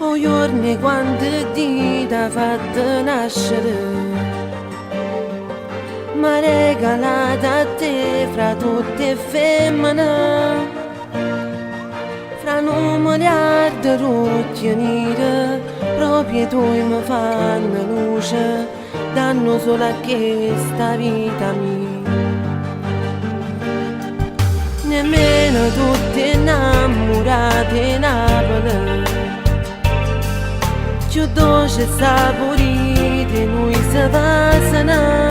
O giorni quando Dio ti ha fatto nascere, m'ha regalato a te fra tutte femmine, fra un miliardo rotti nere, proprio tu mi fanno luce, danno solo a questa vita mia. Nemmeno tutte innamorate in Napoli, più dolce saporite noi si passano,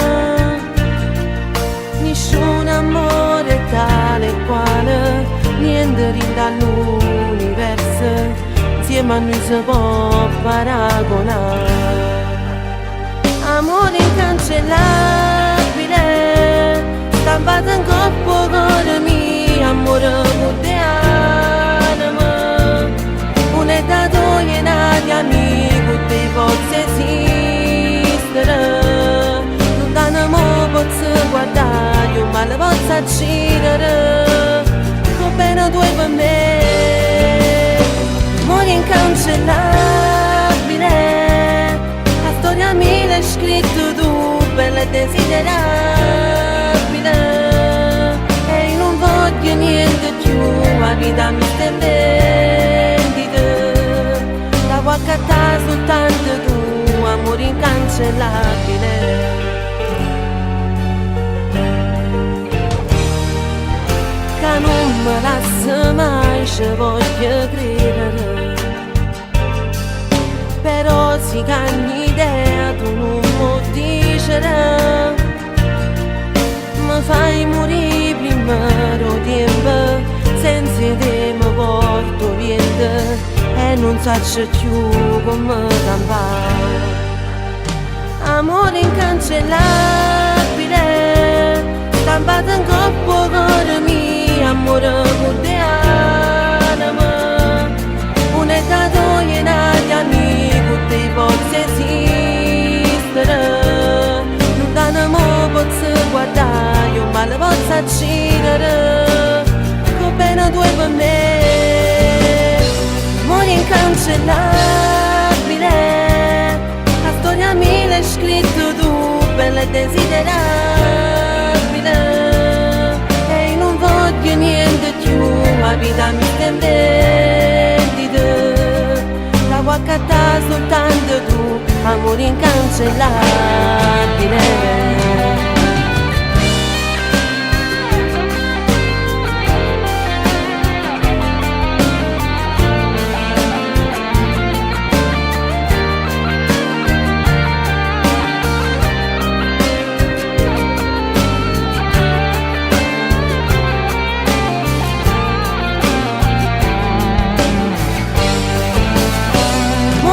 nessun amore tale quale, niente rinda all'universo, insieme a noi si può paragonare. Amore incancellabile, stampato in coppo cuore mio, amore con te anima, un'età togliena di amici, te possa esistere, lontano mo posso guardare, ma la posso accendere, come bene tu per me, amore incancellabile, la storia mia l'hai scritto tu, bella e desiderabile, e non voglio niente più, la vita mi sta accattare soltanto tu, amore incancellabile. Che non mi lascia mai, ci voglio credere, però si cambia idea, tu non puoi dicere, mi fai morire prima del tempo, senza te mi porto niente, e non so più come campare. Amore incancellabile, stampato in coppo cuore mio, amore con te anima, un'età togliena di amici, con te possa esistere, lontano mo posso guardare, ma la posso accendere, come bene tu per me, amore incancellabile, la storia mia l'hai scritto tu, bella e desiderabile, e non voglio niente più, la vita mi sta in vendita, la vuoi accattare soltanto tu, amore incancellabile.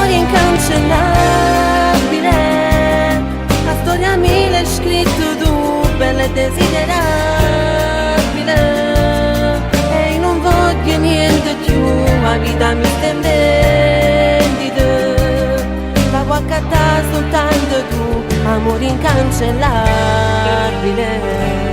Incancellabile, la storia mia l'hai scritto tu, bella e desiderabile, e non voglio niente più, la vita mi sta in vendita, la vuoi accattare soltanto tu, amore incancellabile.